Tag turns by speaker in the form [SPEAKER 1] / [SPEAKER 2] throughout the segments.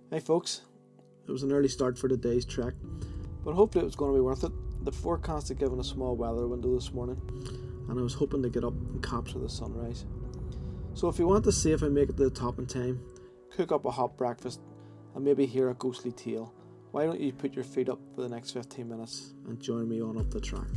[SPEAKER 1] Hey folks, it was an early start for the day's trek, but hopefully it was going to be worth it. The forecast had given a small weather window this morning, and I was hoping to get up and capture the sunrise. So if you want to see if I make it to the top in time, cook up a hot breakfast, and maybe hear a ghostly tale, why don't you put your feet up for the next 15 minutes and join me on up the track.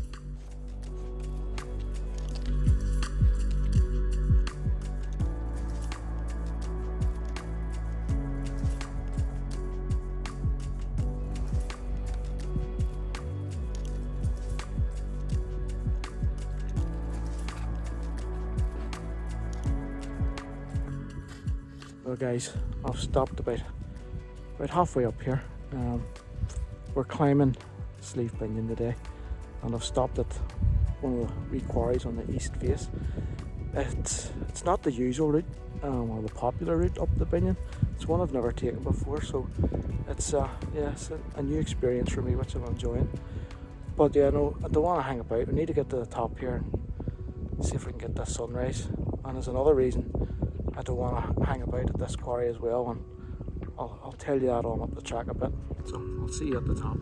[SPEAKER 1] Well guys, I've stopped about halfway up here. We're climbing Sleeve Binnion today, and I've stopped at one of the wee quarries on the east face. It's not the usual route, or the popular route up the Binnion. It's one I've never taken before, so it's a new experience for me, which I'm enjoying. But yeah, no, I don't want to hang about. I need to get to the top here and see if we can get this sunrise. And there's another reason I don't want to hang about at this quarry as well, and I'll tell you that on up the track a bit. So I'll see you at the top.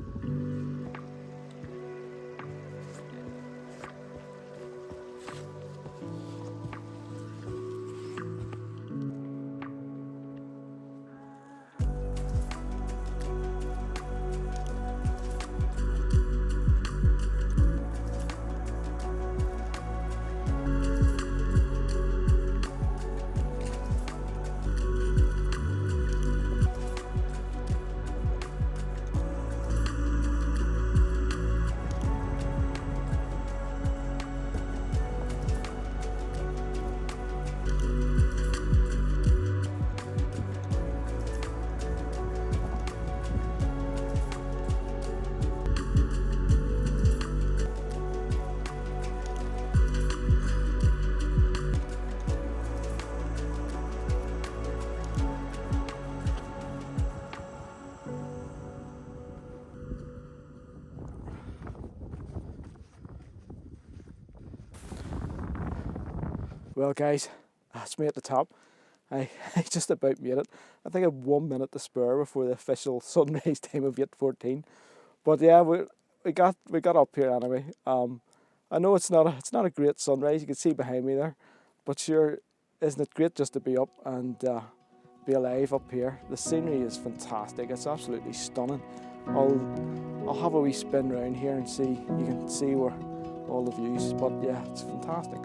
[SPEAKER 1] Well guys, that's me at the top. I just about made it. I think I have 1 minute to spare before the official sunrise time of 8:14. But yeah, we got up here anyway. I know it's not a great sunrise. You can see behind me there, but sure, isn't it great just to be up and be alive up here? The scenery is fantastic. It's absolutely stunning. I'll have a wee spin round here and see. You can see where all the views. But yeah, it's fantastic.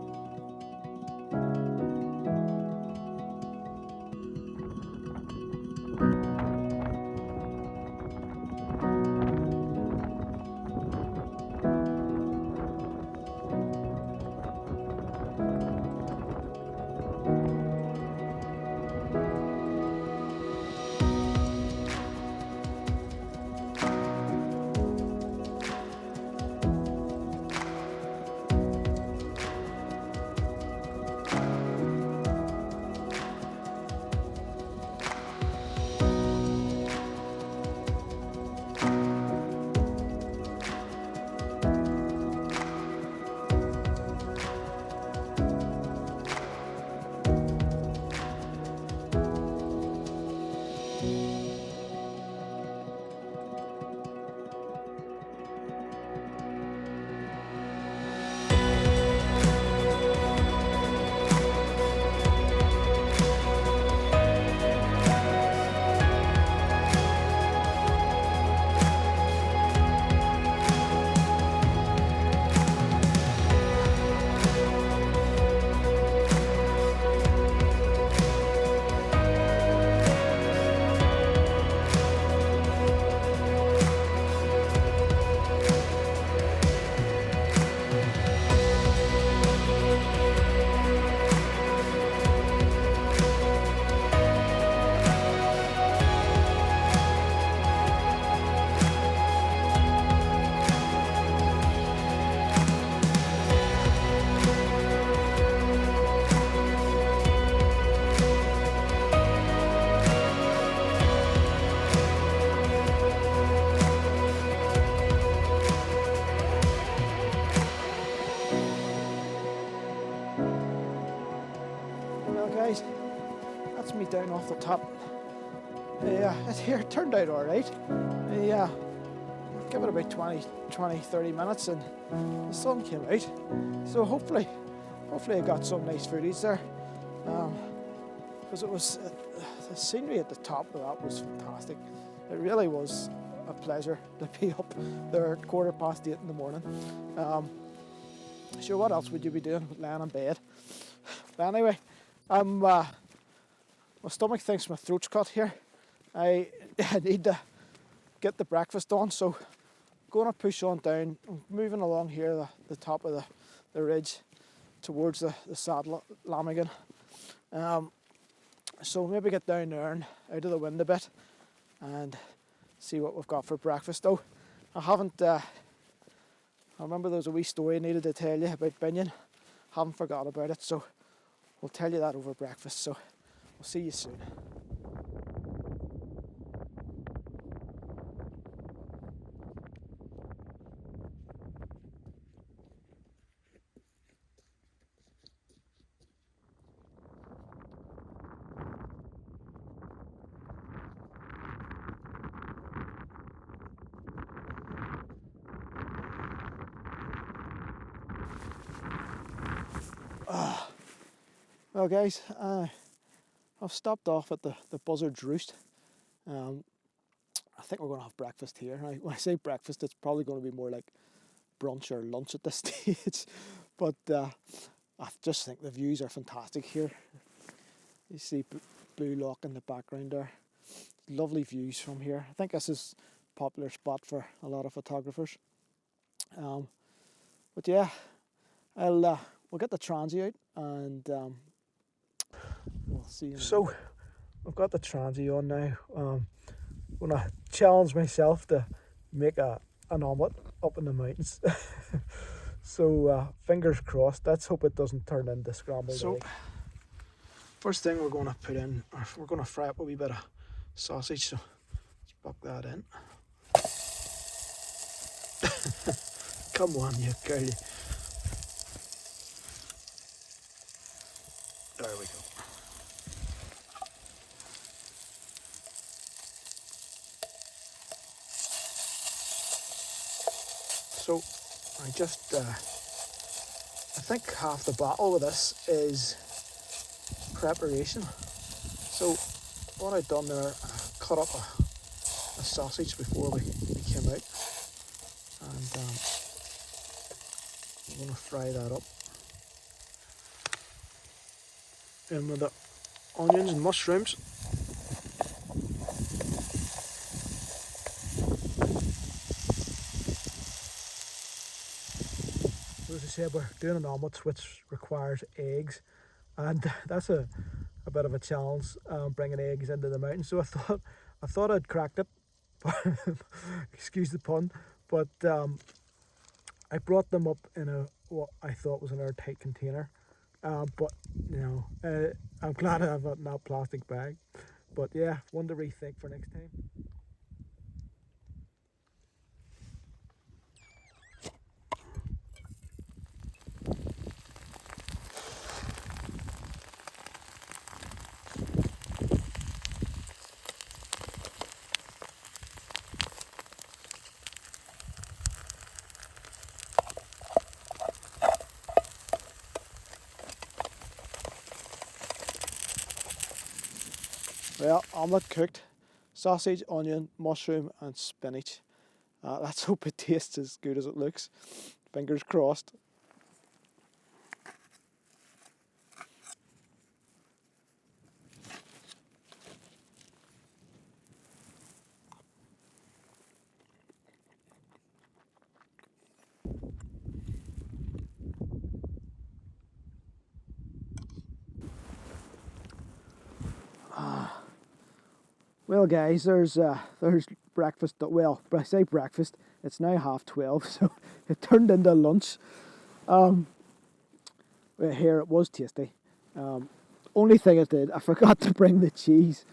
[SPEAKER 1] Well guys, that's me down off the top. It turned out all right. Yeah, give it about 30 minutes and the sun came out. So hopefully I got some nice footage there. Because it was, the scenery at the top of that was fantastic. It really was a pleasure to be up there at 8:15 in the morning. Sure, what else would you be doing with laying in bed? But anyway, my stomach thinks my throat's cut here. I need to get the breakfast on, so I'm going to push on down. I'm moving along here, the top of the ridge towards the saddle Lamigan. So maybe get down there and out of the wind a bit and see what we've got for breakfast. Though I remember there was a wee story I needed to tell you about Binion. Haven't forgot about it, so we'll tell you that over breakfast. So we'll see you soon. Well guys, I've stopped off at the Buzzard's Roost. I think we're going to have breakfast here. When I say breakfast, it's probably going to be more like brunch or lunch at this stage. But I just think the views are fantastic here. You see Blue Lock in the background there. Lovely views from here. I think this is a popular spot for a lot of photographers. But yeah, we'll get the Trangia out and we'll see you. So I've got the Trangia on now. I'm gonna challenge myself to make an omelette up in the mountains. So fingers crossed. Let's hope it doesn't turn into scrambled egg. First thing we're going to put in, or we're going to fry up a wee bit of sausage. So let's buck that in. Come on, you girl. There we go. So I think half the battle with this is preparation. So what I've done there, I cut up a sausage before we came out, and I'm going to fry that up. And with the onions and mushrooms. As I said, we're doing an omelette which requires eggs, and that's a bit of a challenge, bringing eggs into the mountains. So I thought I'd cracked it. Excuse the pun, but I brought them up in what I thought was an airtight container. But you know, I'm glad I have it in that plastic bag. But yeah, one to rethink for next time. Well, omelette cooked, sausage, onion, mushroom and spinach. Let's hope it tastes as good as it looks. Fingers crossed. Well guys, there's breakfast. Well, I say breakfast, it's now 12:30, so it turned into lunch. Here it was tasty. Only thing I forgot to bring the cheese.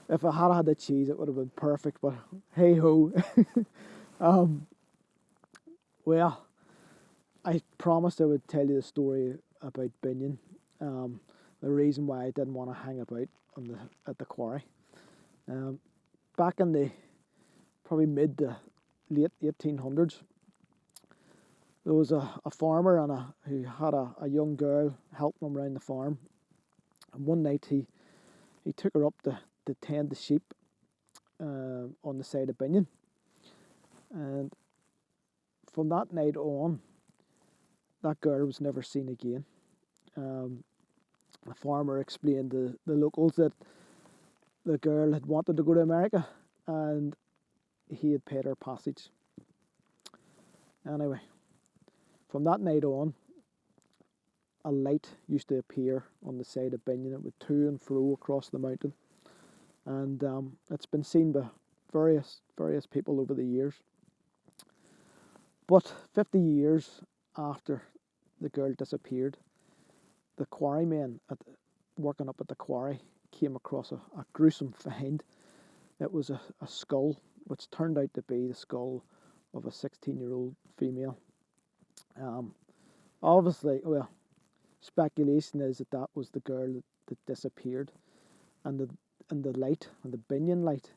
[SPEAKER 1] If I had the cheese, it would have been perfect, but hey ho. Well, I promised I would tell you the story about Binion. The reason why I didn't want to hang about at the quarry. back in the probably mid to late 1800s, there was a farmer who had a young girl helping him around the farm. And one night he took her up to tend the sheep on the side of Binion. And from that night on, that girl was never seen again. The farmer explained to the locals that the girl had wanted to go to America and he had paid her passage. Anyway, from that night on, a light used to appear on the side of Binion. It would to and fro across the mountain, and it's been seen by various people over the years. But 50 years after the girl disappeared, the quarrymen working up at the quarry came across a gruesome find. It was a skull, which turned out to be the skull of a 16-year-old female. Obviously, well, speculation is that was the girl that disappeared, and the light, and the Binion light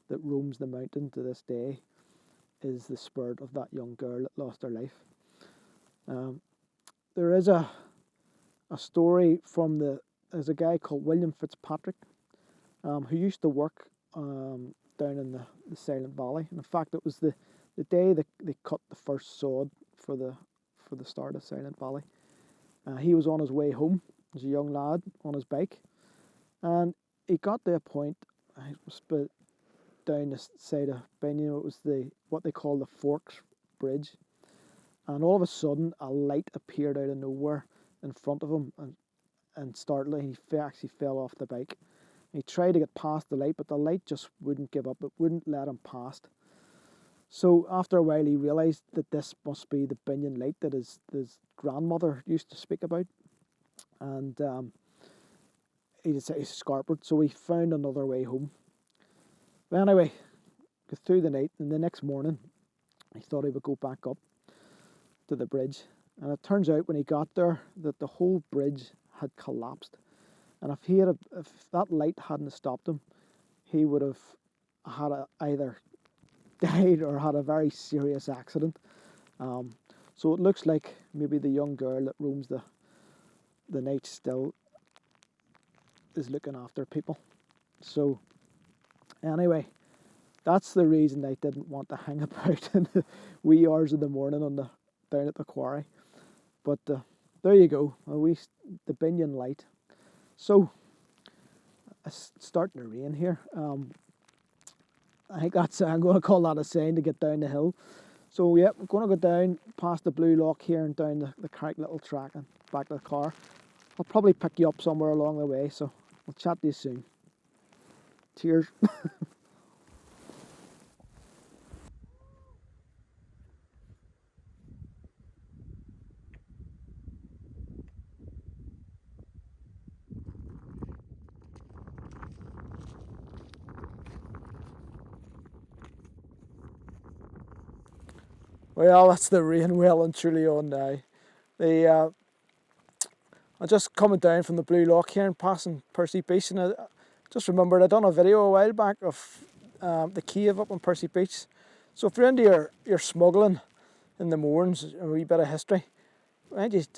[SPEAKER 1] that roams the mountain to this day, is the spirit of that young girl that lost her life. There is a story there's a guy called William Fitzpatrick, who used to work down in the Silent Valley. And in fact, it was the day that they cut the first sod for the start of Silent Valley. He was on his way home as a young lad on his bike, and he got to a point. He was down the side of Binion. It was what they call the Forks Bridge, and all of a sudden a light appeared out of nowhere in front of him, and startling, he actually fell off the bike. He tried to get past the light, but the light just wouldn't give up. It wouldn't let him past. So after a while, he realised that this must be the Binion light that his grandmother used to speak about, and he decided to scarpered. So he found another way home. But anyway, got through the night, and the next morning, he thought he would go back up to the bridge. And it turns out when he got there that the whole bridge had collapsed. And if that light hadn't stopped him, he would have had either died or had a very serious accident. So it looks like maybe the young girl that roams the night still is looking after people. So anyway, that's the reason I didn't want to hang about in the wee hours of the morning down at the quarry. But there you go, the Binion light. So it's starting to rain here. I think I'm going to call that a sign to get down the hill. So yeah, I'm going to go down past the Blue Lock here and down the correct little track and back to the car. I'll probably pick you up somewhere along the way, so I'll chat to you soon. Cheers. Well, that's the rain well and truly on now. I'm just coming down from the Blue Lock here and passing Percy Beach, and I just remembered I'd done a video a while back of the cave up on Percy Beach. So if you're into your smuggling in the Mournes, a wee bit of history,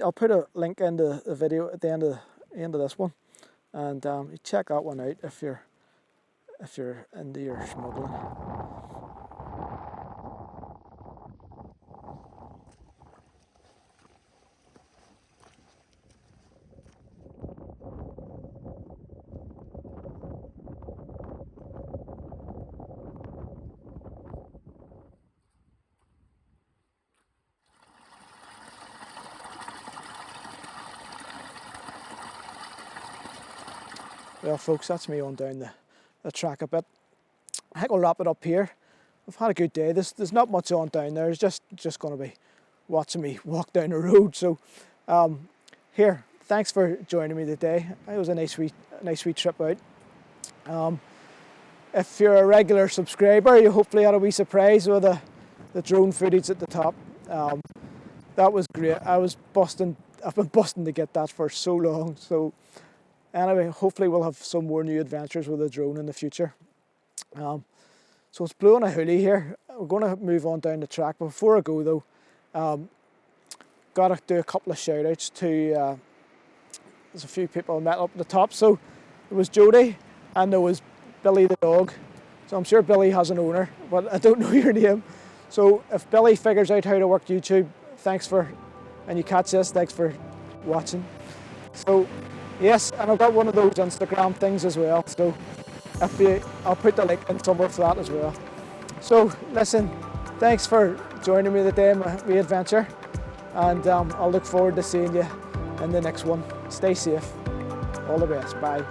[SPEAKER 1] I'll put a link into the video at the end of this one, and you check that one out if you're into your smuggling. Well folks, that's me on down the track a bit. I think I'll wrap it up here. I've had a good day. There's not much on down there. It's just going to be watching me walk down the road. So here, thanks for joining me today. It was a nice wee trip out. If you're a regular subscriber, you hopefully had a wee surprise with the drone footage at the top. That was great. I've been busting to get that for so long. So anyway, hopefully we'll have some more new adventures with the drone in the future. So it's blowing a hoolie here. We're going to move on down the track. But before I go though, got to do a couple of shout outs to, there's a few people I met up at the top. So there was Jody and there was Billy the dog. So I'm sure Billy has an owner, but I don't know your name. So if Billy figures out how to work YouTube, and you catch this, thanks for watching. So yes, and I've got one of those Instagram things as well. So I'll put the link in somewhere for that as well. So listen, thanks for joining me today in my adventure, and I'll look forward to seeing you in the next one. Stay safe. All the best. Bye.